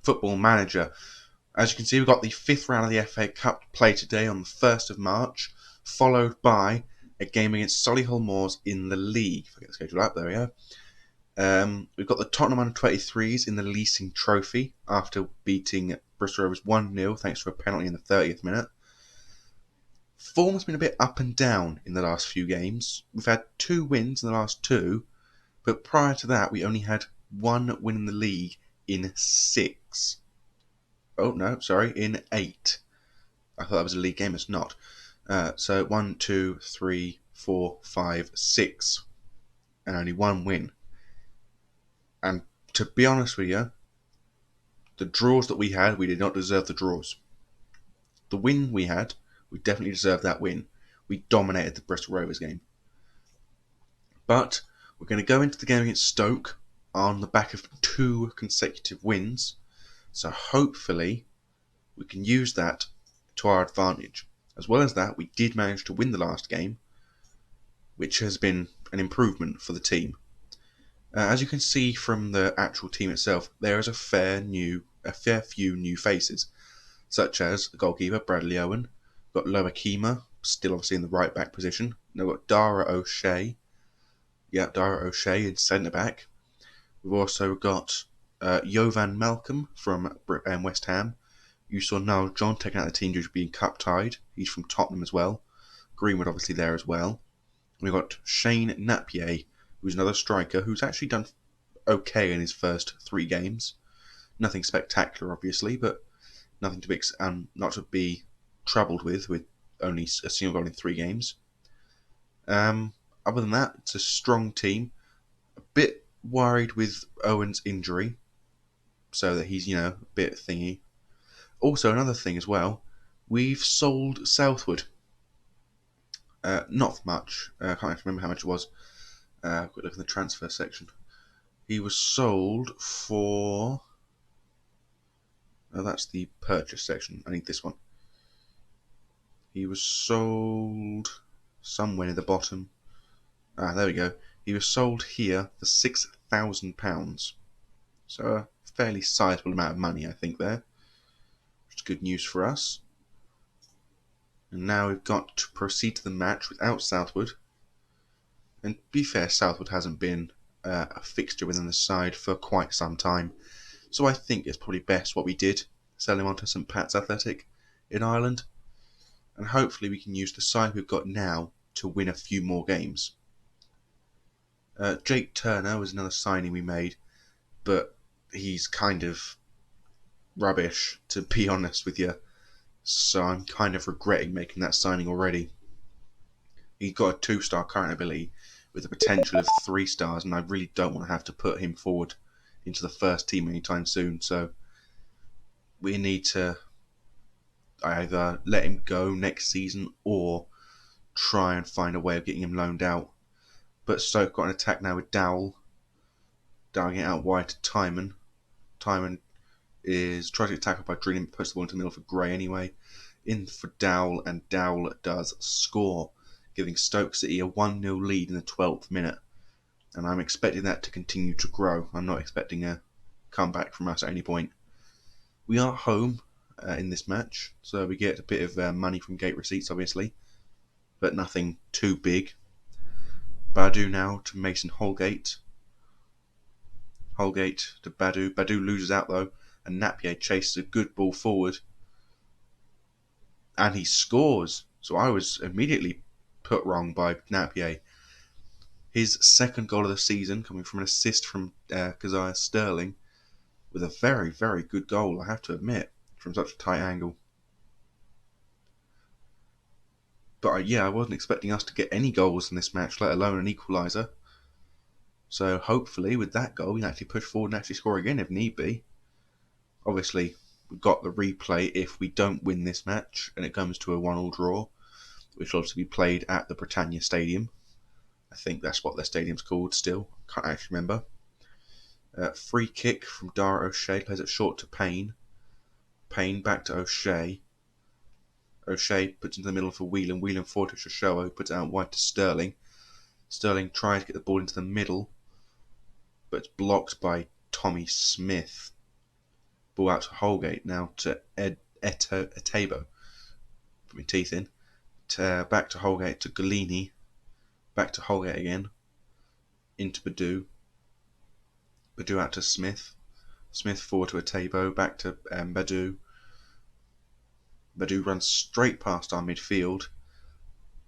Football Manager. As you can see, we've got the 5th round of the FA Cup played today on the 1st of March, followed by a game against Solihull Moors in the league. If I get the schedule up, there we go. We've got the Tottenham under-23s in the Leasing Trophy after beating Bristol Rovers 1-0 thanks to a penalty in the 30th minute. Form has been a bit up and down in the last few games. We've had 2 wins in the last 2, but prior to that we only had 1 win in the league in 6. Oh no, sorry, in 8. I thought that was a league game, it's not. So 1, 2, 3, 4, 5, 6, and only 1 win. And to be honest with you, the draws that we had, we did not deserve the draws. The win we had, we definitely deserved that win. We dominated the Bristol Rovers game. But we're going to go into the game against Stoke on the back of 2 consecutive wins. So hopefully we can use that to our advantage. As well as that, we did manage to win the last game, which has been an improvement for the team. As you can see from the actual team itself, there is a fair few new faces, such as the goalkeeper Bradley Owen. We've got Loa Kima, still obviously in the right back position. Now we've got Dara O'Shea. Dara O'Shea in centre back. We've also got Jovan Malcolm from West Ham. You saw Niall John taken out of the team due to being cup tied. He's from Tottenham as well. Greenwood obviously there as well. We've got Shane Napier, who's another striker who's actually done okay in his first 3 games. Nothing spectacular, obviously, but nothing to be not to be troubled with only a single goal in 3 games. Other than that, it's a strong team. A bit worried with Owen's injury, so that he's a bit thingy. Also, another thing as well, we've sold Southwood. Not much. I can't actually remember how much it was. Quick look in the transfer section. He was sold for... Oh, that's the purchase section. I need this one. He was sold somewhere near the bottom. There we go. He was sold here for £6,000. So a fairly sizable amount of money, I think, there. Which is good news for us. And now we've got to proceed to the match without Southwood. And to be fair, Southwood hasn't been a fixture within the side for quite some time. So I think it's probably best what we did, sell him on to St Pat's Athletic in Ireland. And hopefully we can use the side we've got now to win a few more games. Jake Turner was another signing we made, but he's kind of rubbish, to be honest with you. So I'm kind of regretting making that signing already. He's got a 2-star current ability with the potential of 3 stars, and I really don't want to have to put him forward into the first team anytime soon. So we need to either let him go next season or try and find a way of getting him loaned out. But Stoke got an attack now with Dowell. Dowell getting out wide to Timon. Timon is trying to get tackled by Drilling, but puts the ball into the middle for Gray anyway. In for Dowell, and Dowell does score, giving Stoke City a 1-0 lead in the 12th minute. And I'm expecting that to continue to grow. I'm not expecting a comeback from us at any point. We are home in this match, so we get a bit of money from gate receipts, obviously, but nothing too big. Badu now to Mason Holgate. Holgate to Badu. Badu loses out though, and Napier chases a good ball forward. And he scores. So I was immediately put wrong by Napier. His 2nd goal of the season, coming from an assist from Keziah Sterling, with a very, very good goal, I have to admit, from such a tight angle. But I wasn't expecting us to get any goals in this match, let alone an equaliser. So hopefully with that goal we can actually push forward and actually score again if need be. Obviously we've got the replay if we don't win this match and it comes to a 1-1 draw, which will obviously be played at the Britannia Stadium. I think that's what their stadium's called still. Can't actually remember. Free kick from Dara O'Shea, plays it short to Payne. Payne back to O'Shea. O'Shea puts it in the middle for Whelan. Whelan forward to Shoshoa, puts it out wide to Sterling. Sterling tries to get the ball into the middle, but it's blocked by Tommy Smith. Ball out to Holgate, now to Etebo. Put my teeth in. Back to Holgate to Galini. Back to Holgate again. Into Badu. Badu out to Smith. Smith forward to Etebo. Back to Badu. Badu runs straight past our midfield.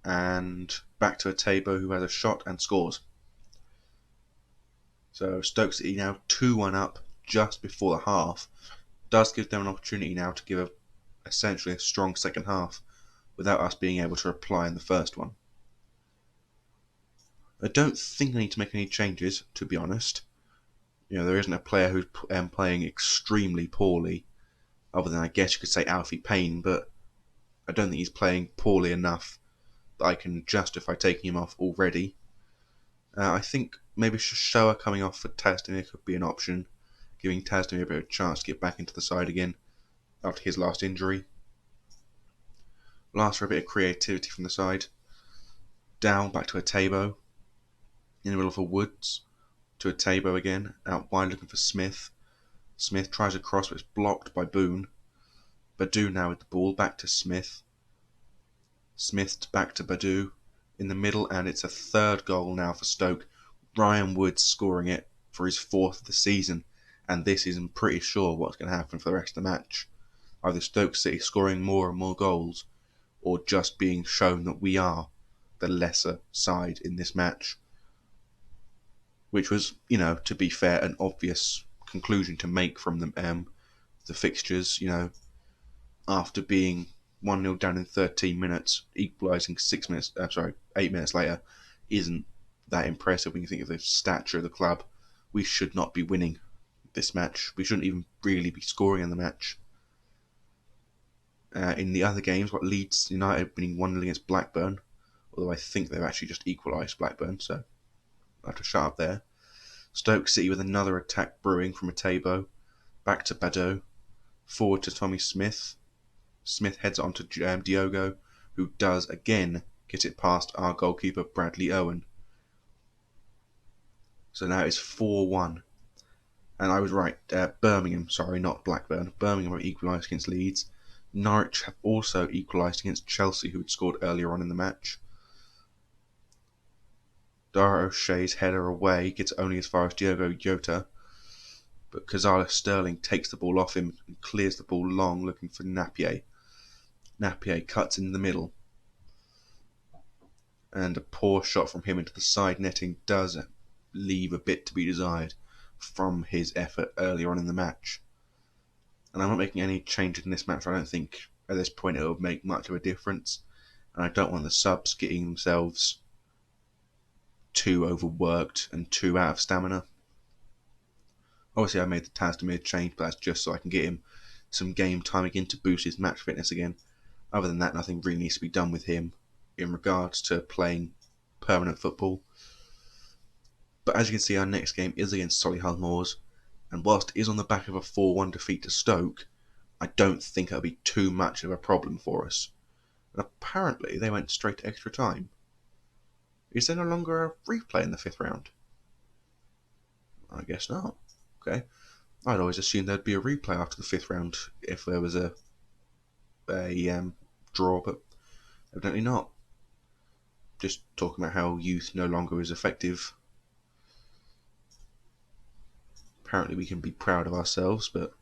And back to Etebo, who has a shot and scores. So Stoke City now 2-1 up just before the half. Does give them an opportunity now to give essentially a strong second half without us being able to reply in the first one. I don't think I need to make any changes, to be honest. There isn't a player who's playing extremely poorly, other than I guess you could say Alfie Payne, but I don't think he's playing poorly enough that I can justify taking him off already. I think maybe Shoa coming off for Tasdemir could be an option, giving Tasdemir a bit of a chance to get back into the side again after his last injury. Last for a bit of creativity from the side. Down back to Etebo. In the middle of a Woods. To Etebo again. Out wide looking for Smith. Smith tries a cross but it's blocked by Boone. Badu now with the ball. Back to Smith. Smith back to Badu. In the middle, and it's a third goal now for Stoke. Ryan Woods scoring it for his 4th of the season. And this is, I'm pretty sure, what's going to happen for the rest of the match. Either Stoke City scoring more and more goals, or just being shown that we are the lesser side in this match. Which was, to be fair, an obvious conclusion to make from the fixtures. After being 1-0 down in 13 minutes, equalising 8 minutes later, isn't that impressive when you think of the stature of the club. We should not be winning this match. We shouldn't even really be scoring in the match. In the other games, Leeds United winning 1-0 against Blackburn, although I think they've actually just equalised Blackburn, so I have to shut up there. Stoke City with another attack brewing from Etebo. Back to Badu. Forward to Tommy Smith. Smith heads on to Diogo, who does again get it past our goalkeeper Bradley Owen. So now it's 4-1. And I was right, Birmingham, sorry, not Blackburn. Birmingham have equalised against Leeds. Norwich have also equalised against Chelsea, who had scored earlier on in the match. Dara O'Shea's header away gets only as far as Diogo Jota, but Gonzalo Sterling takes the ball off him and clears the ball long, looking for Napier. Napier cuts in the middle, and a poor shot from him into the side netting does leave a bit to be desired from his effort earlier on in the match. And I'm not making any changes in this match. I don't think at this point it will make much of a difference, and I don't want the subs getting themselves too overworked and too out of stamina. Obviously I made the Tasdemir change, but that's just so I can get him some game time again to boost his match fitness again. Other than that, nothing really needs to be done with him in regards to playing permanent football. But as you can see, our next game is against Solihull Moors, and whilst it is on the back of a 4-1 defeat to Stoke, I don't think it'll be too much of a problem for us. And apparently they went straight to extra time. Is there no longer a replay in the 5th round? I guess not. Okay. I'd always assumed there'd be a replay after the 5th round if there was a draw, but evidently not. Just talking about how youth no longer is effective. Apparently we can be proud of ourselves, but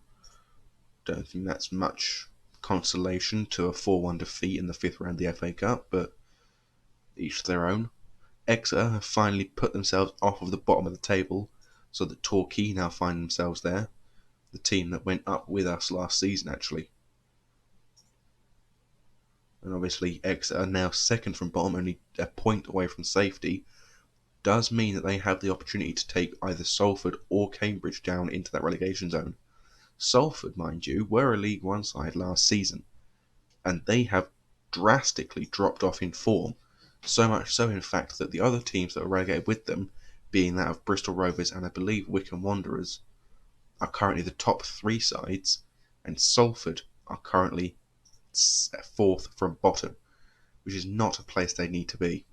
don't think that's much consolation to a 4-1 defeat in the 5th round of the FA Cup, but each their own. Exeter have finally put themselves off of the bottom of the table, so that Torquay now find themselves there, the team that went up with us last season actually. And obviously Exeter are now second from bottom, only a point away from safety, does mean that they have the opportunity to take either Salford or Cambridge down into that relegation zone. Salford, mind you, were a League One side last season, and they have drastically dropped off in form. So much so, in fact, that the other teams that are relegated with them, being that of Bristol Rovers and I believe Wycombe Wanderers, are currently the top 3 sides, and Salford are currently 4th from bottom, which is not a place they need to be.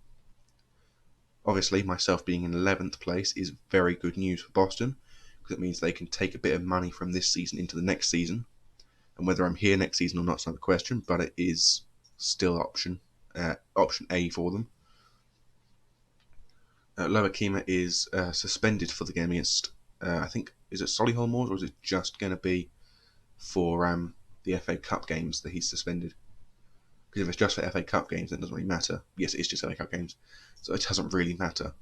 Obviously, myself being in 11th place is very good news for Boston, because it means they can take a bit of money from this season into the next season. And whether I'm here next season or not is another question, but it is still option A for them. Loa Kima is suspended for the game against, I think, is it Solihull Moors, or is it just going to be for the FA Cup games that he's suspended? Because if it's just for FA Cup games, then it doesn't really matter. Yes, it is just FA Cup games, so it doesn't really matter.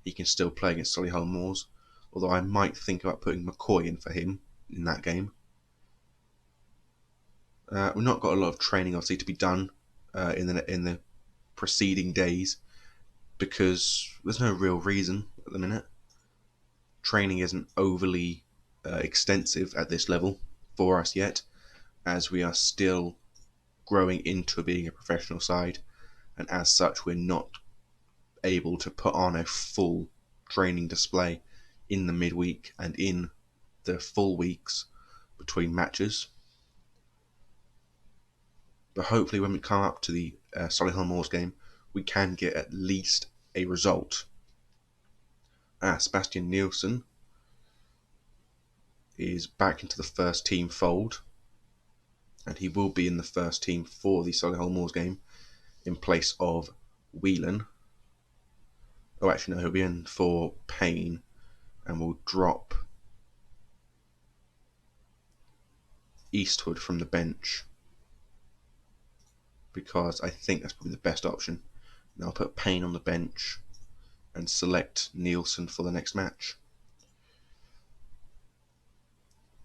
He can still play against Solihull Moors, although I might think about putting McCoy in for him in that game. We've not got a lot of training, obviously, to be done in the preceding days, because there's no real reason at the minute. Training isn't overly extensive at this level for us yet, as we are still growing into being a professional side, and as such we're not able to put on a full training display in the midweek and in the full weeks between matches. But hopefully when we come up to the Solihull Moors game, we can get at least a result. Sebastian Nielsen is back into the first team fold, and he will be in the first team for the Solihull Moors game in place of Whelan. Oh, actually no, he'll be in for Payne, and we'll drop Eastwood from the bench, because I think that's probably the best option. Now I'll put Payne on the bench and select Nielsen for the next match.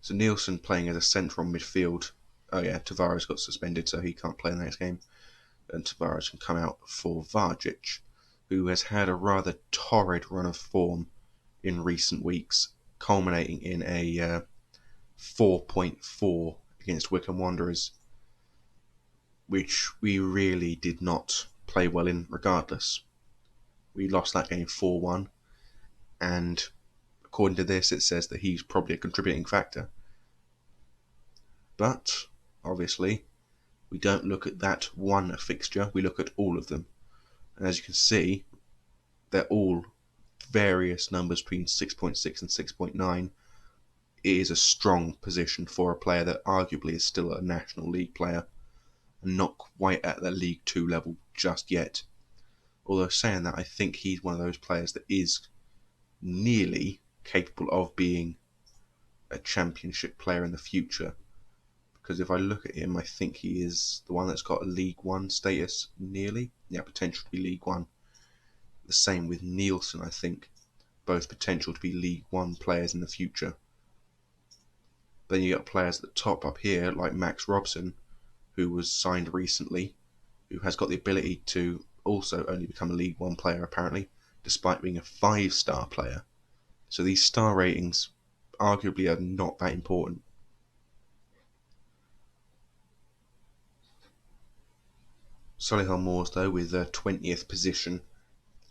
So Nielsen playing as a central midfield. Oh yeah, Tavares got suspended, so he can't play in the next game. And Tavares can come out for Vargic, who has had a rather torrid run of form in recent weeks, culminating in a 4.4 against Wycombe Wanderers, which we really did not play well in regardless. We lost that game 4-1, and according to this it says that he's probably a contributing factor. But, obviously, we don't look at that one fixture, we look at all of them. And as you can see, they're all various numbers between 6.6 and 6.9. It is a strong position for a player that arguably is still a National League player, and not quite at the League 2 level just yet. Although saying that, I think he's one of those players that is nearly capable of being a Championship player in the future. Because if I look at him, I think he is the one that's got a League 1 status, nearly. Yeah, potentially League 1. The same with Nielsen, I think. Both potential to be League 1 players in the future. Then you got players at the top up here, like Max Robson, who was signed recently, who has got the ability to also only become a League 1 player, apparently, despite being a 5-star player. So these star ratings arguably are not that important. Solihull Moors, though, with their 20th position,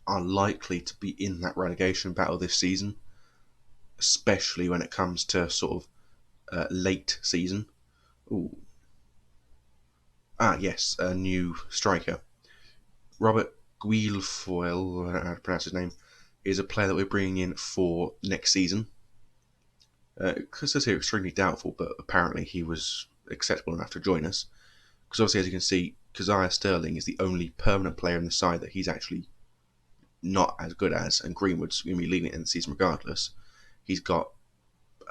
are likely to be in that relegation battle this season, especially when it comes to sort of late season. Ooh. Yes, a new striker. Robert Guilfoyle, I don't know how to pronounce his name, is a player that we're bringing in for next season. It says here extremely doubtful, but apparently he was acceptable enough to join us. Because obviously, as you can see, Keziah Sterling is the only permanent player in the side that he's actually not as good as, and Greenwood's going to be leading it in the season regardless. He's got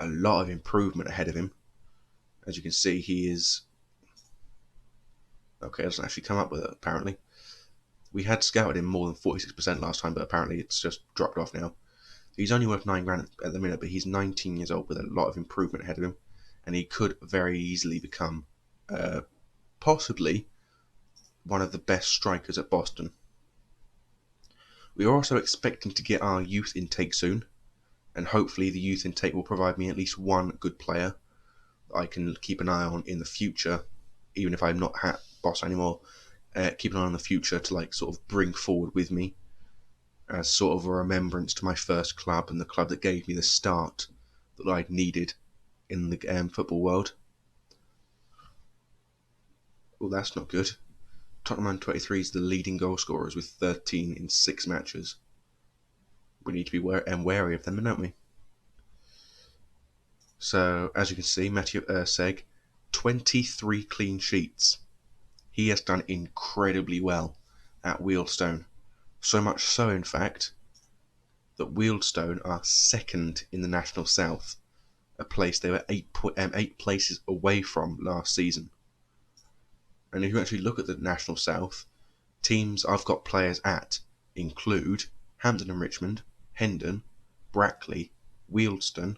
a lot of improvement ahead of him. As you can see, he is... Okay, it doesn't actually come up with it, apparently. We had scouted him more than 46% last time, but apparently it's just dropped off now. He's only worth £9 at the minute, but he's 19 years old with a lot of improvement ahead of him, and he could very easily become possibly one of the best strikers at Boston. We are also expecting to get our youth intake soon, and hopefully the youth intake will provide me at least one good player that I can keep an eye on in the future, even if I'm not at Boss anymore. Keep an eye on the future to sort of bring forward with me as sort of a remembrance to my first club and the club that gave me the start that I needed in the football world. Well, that's not good. Tottenham '23 is the leading goal scorers with 13 in 6 matches. We need to be wary of them, don't we? So, as you can see, Matthew Urseg, 23 clean sheets. He has done incredibly well at Wealdstone. So much so, in fact, that Wealdstone are second in the National South, a place they were eight places away from last season. And if you actually look at the National South, teams I've got players at include Hampden and Richmond, Hendon, Brackley, Wealdstone.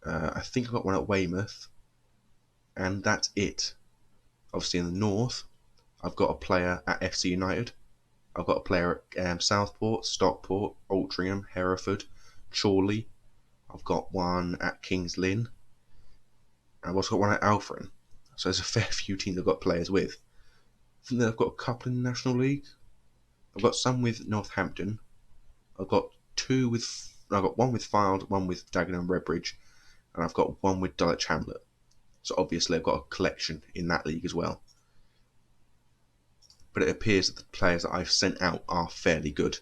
I think I've got one at Weymouth, and that's it. Obviously, in the north, I've got a player at FC United. I've got a player at Southport, Stockport, Altrincham, Hereford, Chorley. I've got one at Kings Lynn. I've also got one at Alfred. So there's a fair few teams I've got players with. I think that I've got a couple in the National League. I've got some with Northampton. I've got one with Fylde, one with Dagenham and Redbridge, and I've got one with Dulwich Hamlet. So obviously I've got a collection in that league as well. But it appears that the players that I've sent out are fairly good.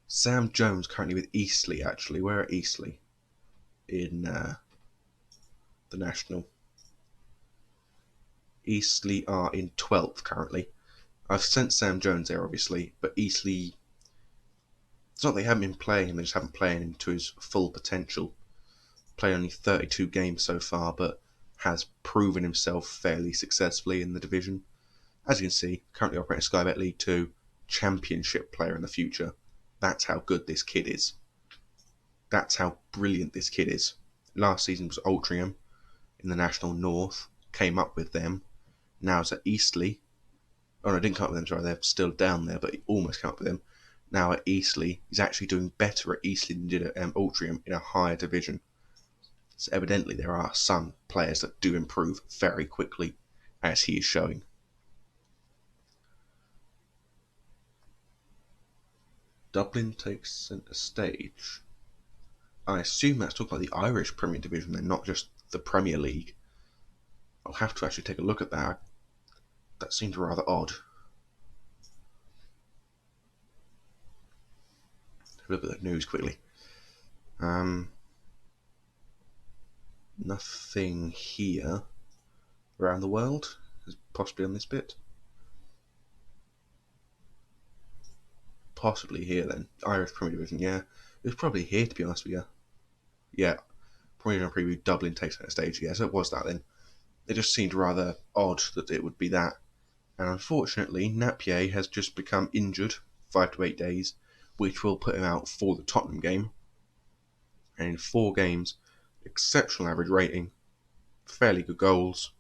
Sam Jones currently with Eastleigh, actually. Where are Eastleigh? In the National. Eastleigh are in 12th currently. I've sent Sam Jones there, obviously, but Eastleigh... It's not that they haven't been playing him, they just haven't played him to his full potential. Played only 32 games so far, but has proven himself fairly successfully in the division. As you can see, currently operating Sky Bet League 2, Championship player in the future. That's how good this kid is. That's how brilliant this kid is. Last season was Altrincham in the National North, came up with them. Now it's at Eastleigh. Oh no, didn't come up with them, sorry, they're still down there, but he almost came up with them. Now at Eastleigh, he's actually doing better at Eastleigh than he did at Altrincham in a higher division. So evidently there are some players that do improve very quickly, as he is showing. Dublin takes centre stage. I assume that's talking about the Irish Premier Division then, not just the Premier League. I'll have to actually take a look at that. That seems rather odd. Have a look at the news quickly. Nothing here around the world, possibly on this bit. Possibly here then. Irish Premier Division, yeah. It was probably here, to be honest with you. Yeah, Premier Division preview, Dublin takes that stage, yeah, so it was that then. It just seemed rather odd that it would be that. And unfortunately, Napier has just become injured 5 to 8 days, which will put him out for the Tottenham game. And in 4 games, exceptional average rating, fairly good goals.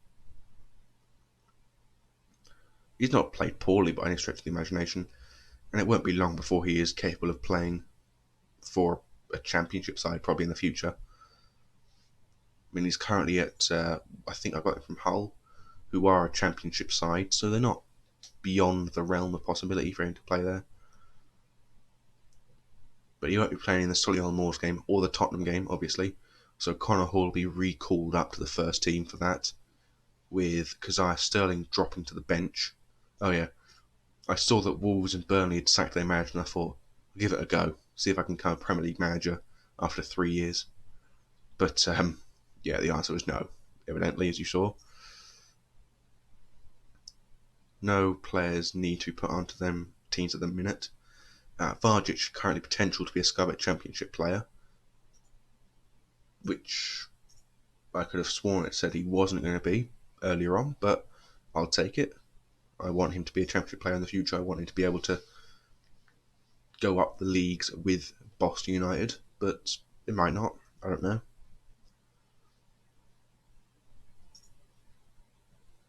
He's not played poorly by any stretch of the imagination, and it won't be long before he is capable of playing for a championship side, probably in the future. I mean, he's currently at, I think I got him from Hull, who are a championship side, so they're not beyond the realm of possibility for him to play there. But he won't be playing in the Solihull Moors game or the Tottenham game, obviously. So Connor Hall will be recalled up to the first team for that, with Keziah Sterling dropping to the bench. Oh yeah, I saw that Wolves and Burnley had sacked their manager, and I thought, I'll give it a go, see if I can become a Premier League manager after 3 years. But yeah, the answer was no, evidently, as you saw. No players need to be put onto them teams at the minute. Vargic currently potential to be a Sky Bet Championship player, which I could have sworn it said he wasn't going to be earlier on, but I'll take it. I want him to be a championship player in the future. I want him to be able to go up the leagues with Boston United, but it might not. I don't know.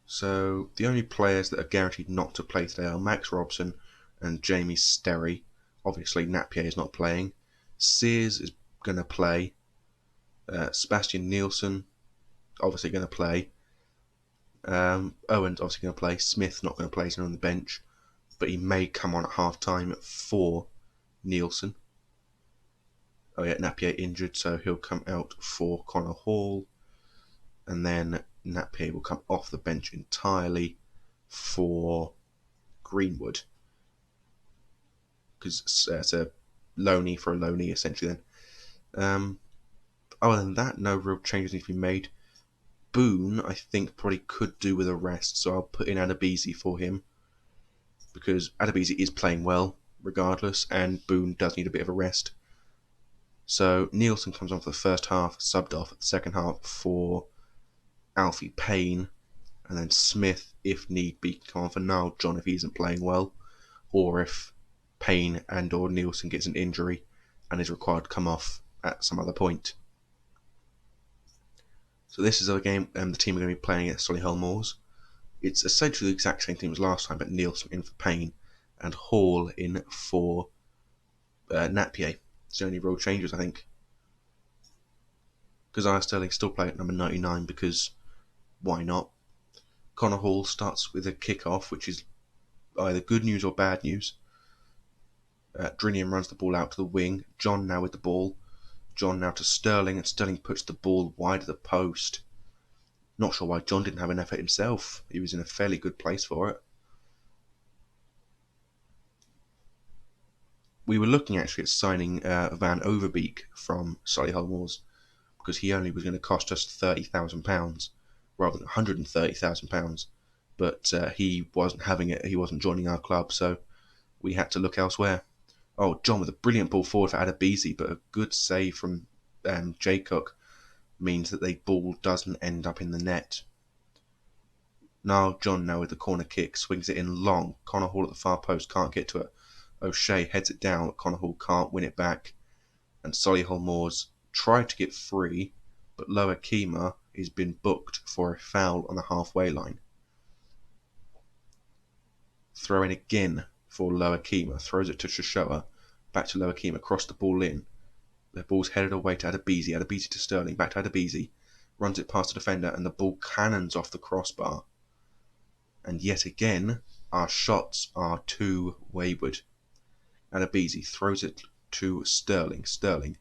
So the only players that are guaranteed not to play today are Max Robson and Jamie Sterry. Obviously, Napier is not playing. Sears is going to play. Sebastian Nielsen, obviously going to play. Owen's obviously going to play. Smith not going to play, he's on the bench. But he may come on at half time for Nielsen. Oh yeah, Napier injured, so he'll come out for Connor Hall. And then Napier will come off the bench entirely for Greenwood. Because it's a loanee for a loanee, essentially then. Other than that, no real changes need to be made. Boone, I think, probably could do with a rest, so I'll put in Adebisi for him, because Adebisi is playing well, regardless, and Boone does need a bit of a rest. So Nielsen comes on for the first half, subbed off at the second half for Alfie Payne, and then Smith, if need be, can come on for Niall John if he isn't playing well, or if Payne and or Nielsen gets an injury and is required to come off at some other point. So this is a game the team are going to be playing at Solihull Moors. It's essentially the exact same team as last time, but Nielsen in for Payne and Hall in for Napier. It's the only real changes, I think. Kazai Sterling still playing at number 99 because why not? Connor Hall starts with a kick-off, which is either good news or bad news. Drinian runs the ball out to the wing. John now with the ball. John now to Sterling, and Sterling puts the ball wide of the post. Not sure why John didn't have an effort himself. He was in a fairly good place for it. We were looking actually at signing Van Overbeek from Solihull Moors, because he only was going to cost us £30,000 rather than £130,000. But he wasn't having it. He wasn't joining our club, so we had to look elsewhere. Oh, John with a brilliant ball forward for Adebisi, but a good save from Jay Cook means that the ball doesn't end up in the net. Now John now with the corner kick, swings it in long. Connor Hall at the far post, can't get to it. O'Shea heads it down, but Connor Hall can't win it back. And Solihull Moors tried to get free, but Lower Kema has been booked for a foul on the halfway line. Throw in again for Lower Kema, throws it to Shoshua, back to Lower Kema, cross the ball in. The ball's headed away to Adebisi, Adebisi to Sterling, back to Adebisi, runs it past the defender, and the ball cannons off the crossbar. And yet again, our shots are too wayward. Adebisi throws it to Sterling. Sterling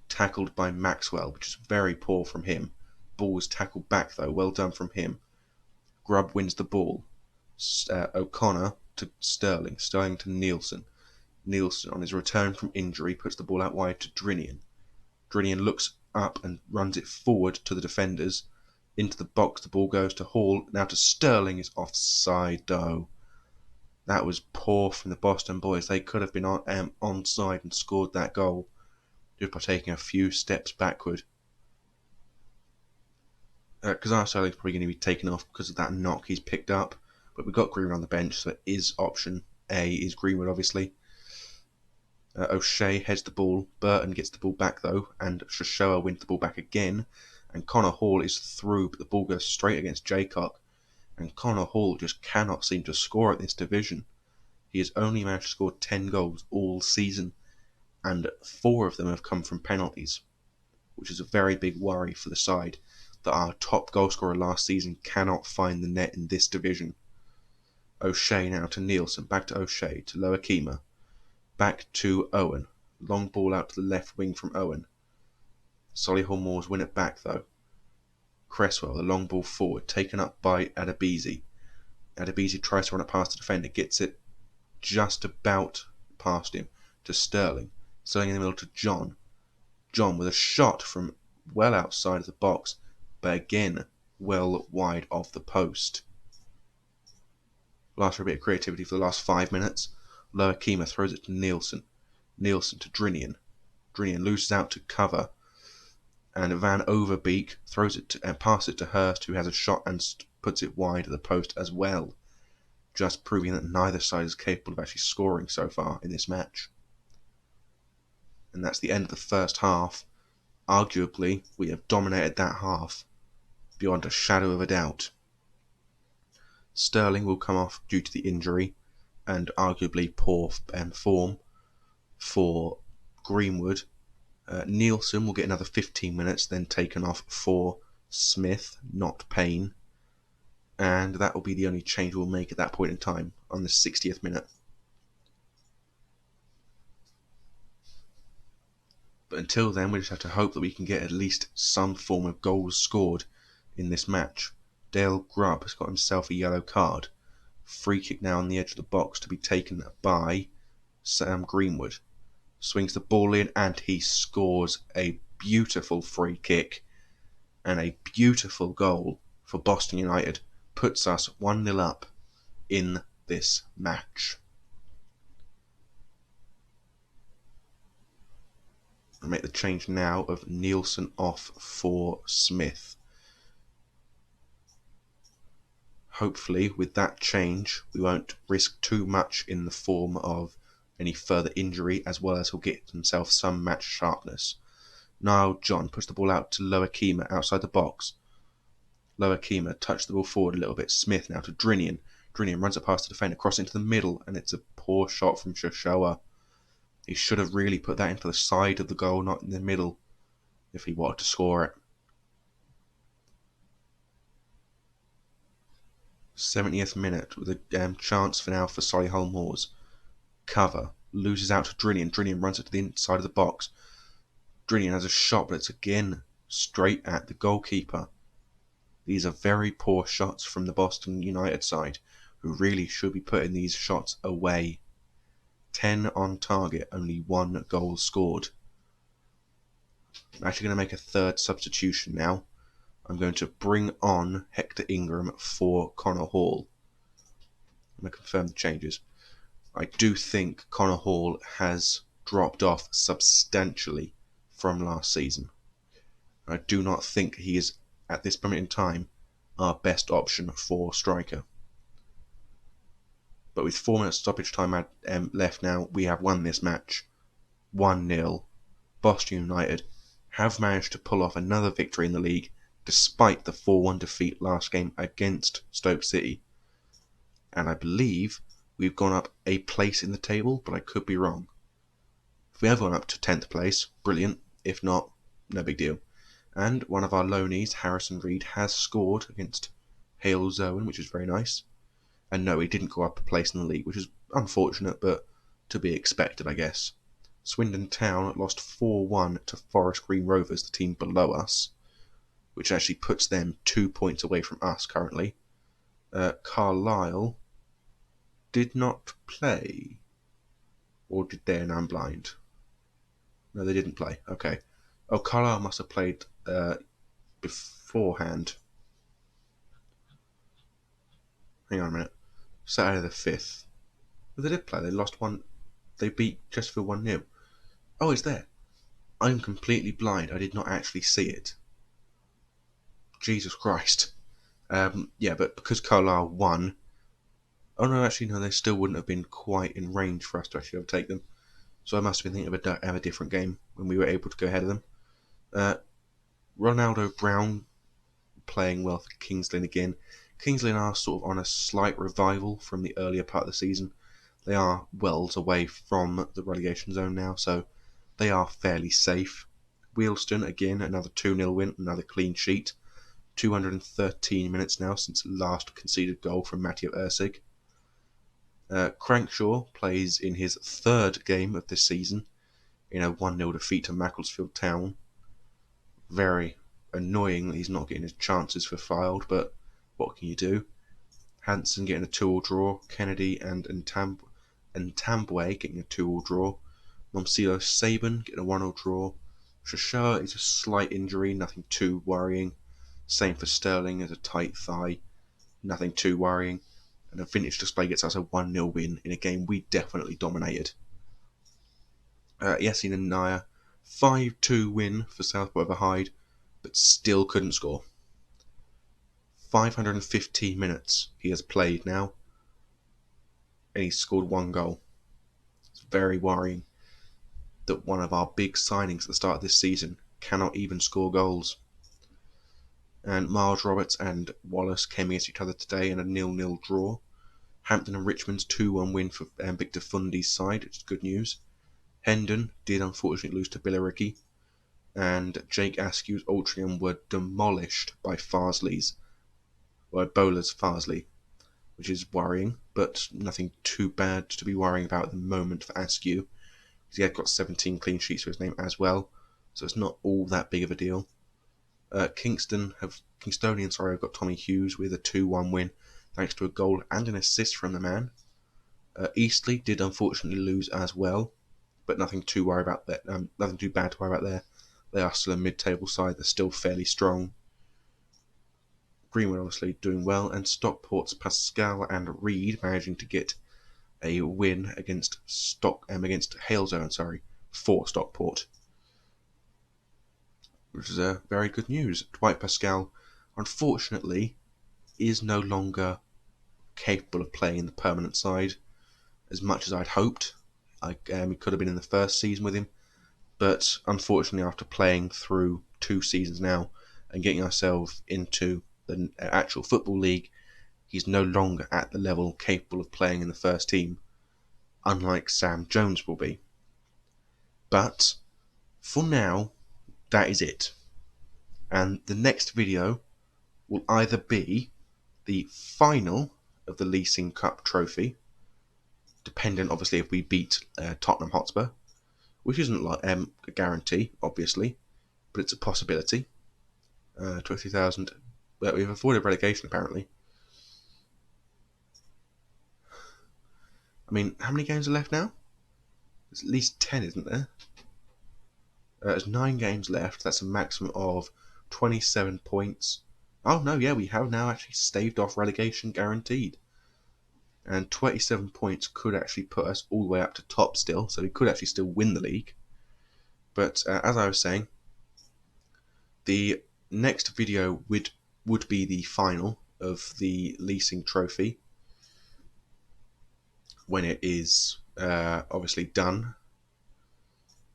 tackled by Maxwell, which is very poor from him. Ball was tackled back though, well done from him. Grubb wins the ball. O'Connor to Sterling. Sterling to Nielsen. Nielsen, on his return from injury, puts the ball out wide to Drinian. Drinian looks up and runs it forward to the defenders. Into the box, the ball goes to Hall. Now to Sterling, is offside though. That was poor from the Boston boys. They could have been onside and scored that goal just by taking a few steps backward. Kazar Sterling's probably going to be taken off because of that knock he's picked up. But we've got Greenwood on the bench, so it is option A is Greenwood, obviously. O'Shea heads the ball. Burton gets the ball back, though, and Shoshua wins the ball back again. And Connor Hall is through, but the ball goes straight against Jaycock. And Connor Hall just cannot seem to score at this division. He has only managed to score 10 goals all season, and 4 of them have come from penalties, which is a very big worry for the side, that our top goalscorer last season cannot find the net in this division. O'Shea now to Nielsen, back to O'Shea, to Lower Kema, back to Owen. Long ball out to the left wing from Owen. Solihull Moors win it back though. Cresswell, the long ball forward, taken up by Adebisi. Adebisi tries to run it past the defender, gets it just about past him to Sterling. Sterling in the middle to John. John with a shot from well outside of the box, but again well wide of the post. Last for a bit of creativity for the last 5 minutes. Lower Kema throws it to Nielsen. Nielsen to Drinian. Drinian loses out to cover. And Van Overbeek throws it and passes it to Hurst, who has a shot and puts it wide of the post as well. Just proving that neither side is capable of actually scoring so far in this match. And that's the end of the first half. Arguably, we have dominated that half beyond a shadow of a doubt. Sterling will come off due to the injury and arguably poor form for Greenwood. Nielsen will get another 15 minutes, then taken off for Smith, not Payne. And that will be the only change we'll make at that point in time, on the 60th minute. But until then, we just have to hope that we can get at least some form of goals scored in this match. Dale Grubb has got himself a yellow card. Free kick now on the edge of the box to be taken by Sam Greenwood. Swings the ball in and he scores a beautiful free kick and a beautiful goal for Boston United puts us 1-0 up in this match. I'll make the change now of Nielsen off for Smith. Hopefully with that change we won't risk too much in the form of any further injury, as well as he'll get himself some match sharpness. Now John puts the ball out to Lower Keema outside the box. Lower Keema touched the ball forward a little bit. Smith now to Drinian. Drinian runs it past the defender, cross into the middle, and it's a poor shot from Shoshoa. He should have really put that into the side of the goal, not in the middle, if he wanted to score it. 70th minute with a chance for now for Solihull Moors. Cover, loses out to Drinian. Drinian runs it to the inside of the box. Drinian has a shot, but it's again straight at the goalkeeper. These are very poor shots from the Boston United side, who really should be putting these shots away. 10 on target, only 1 goal scored. I'm actually going to make a third substitution now. I'm going to bring on Hector Ingram for Connor Hall. I'm going to confirm the changes. I do think Connor Hall has dropped off substantially from last season. I do not think he is, at this moment in time, our best option for striker. But with 4 minutes stoppage time left now, we have won this match 1-0. Boston United have managed to pull off another victory in the league, despite the 4-1 defeat last game against Stoke City. And I believe we've gone up a place in the table, but I could be wrong. If we have gone up to 10th place, brilliant. If not, no big deal. And one of our loanees, Harrison Reed, has scored against Hale Zoen, which is very nice. And no, he didn't go up a place in the league, which is unfortunate, but to be expected, I guess. Swindon Town lost 4-1 to Forest Green Rovers, the team below us, which actually puts them 2 points away from us currently. Carlisle did not play. Or did they? And I'm blind. No, they didn't play. Okay. Oh, Carlisle must have played beforehand. Hang on a minute. Saturday the 5th. Well, they did play. They lost 1. They beat Chesterfield 1-0. Oh, it's there. I'm completely blind. I did not actually see it. Jesus Christ. Yeah, but because Carlisle won... Oh no, actually no, they still wouldn't have been quite in range for us to actually overtake them. So I must have been thinking of a different game when we were able to go ahead of them. Ronaldo Brown playing well for King's Lynn again. King's Lynn are sort of on a slight revival from the earlier part of the season. They are wells away from the relegation zone now, so they are fairly safe. Wealdstone, again, another 2-0 win, another clean sheet. 213 minutes now since last conceded goal from Matteo Ursig. Crankshaw plays in his 3rd game of this season in a 1-0 defeat to Macclesfield Town. Very annoying that he's not getting his chances for Fylde, but what can you do? Hanson getting a 2-2 draw. Kennedy and Tambwe getting a 2-2 draw. Momsilo Saban getting a 1-0 draw. Shasha is a slight injury, nothing too worrying. Same for Sterling, as a tight thigh, nothing too worrying. And a vintage display gets us a 1-0 win in a game we definitely dominated. Yasin and Naya, 5-2 win for Southport over Hyde, but still couldn't score. 515 minutes he has played now, and he's scored 1 goal. It's very worrying that one of our big signings at the start of this season cannot even score goals. And Miles Roberts and Wallace came against each other today in a 0-0 draw. Hampton and Richmond's 2-1 win for Victor Fundy's side, which is good news. Hendon did unfortunately lose to Billericay, and Jake Askew's Altrincham were demolished by Bowler's Farsley, which is worrying, but nothing too bad to be worrying about at the moment for Askew. He had got 17 clean sheets for his name as well, so it's not all that big of a deal. Kingstonians have got Tommy Hughes with a 2-1 win, thanks to a goal and an assist from the man. Eastleigh did unfortunately lose as well, but nothing too bad to worry about there. They are still a mid-table side. They're still fairly strong. Greenwood obviously doing well, and Stockport's Pascal and Reed managing to get a win against against Halezone, for Stockport, which is very good news. Dwight Pascal, unfortunately, is no longer capable of playing in the permanent side as much as I'd hoped. He could have been in the first season with him, but unfortunately, after playing through 2 seasons now and getting ourselves into the actual football league, he's no longer at the level capable of playing in the first team, unlike Sam Jones will be. But for now, that is it. And the next video will either be the final of the Leasing Cup trophy, dependent obviously if we beat Tottenham Hotspur, which isn't like a guarantee, obviously, but it's a possibility. 20,000. Well, we've avoided relegation apparently. I mean, how many games are left now? There's at least 10, isn't there? There's 9 games left. That's a maximum of 27 points. Oh no, yeah, we have now actually staved off relegation guaranteed. And 27 points could actually put us all the way up to top still, so we could actually still win the league. But as I was saying, the next video would be the final of the leasing trophy when it is obviously done.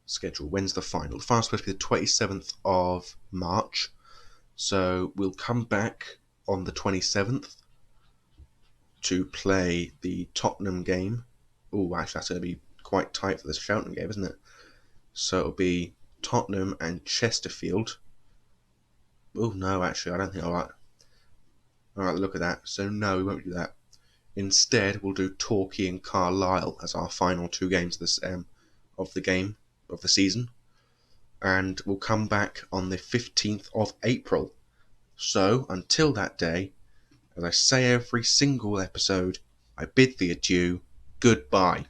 Schedule. When's the final? The final's supposed to be the 27th of March. So we'll come back on the 27th to play the Tottenham game. Oh, actually, that's going to be quite tight for this Cheltenham game, isn't it? So it'll be Tottenham and Chesterfield. Oh, no, actually, I don't think I'll like the look at that. So, no, we won't do that. Instead, we'll do Torquay and Carlisle as our final 2 games of the season. And we'll come back on the 15th of April. So, until that day, as I say every single episode, I bid thee adieu. Goodbye.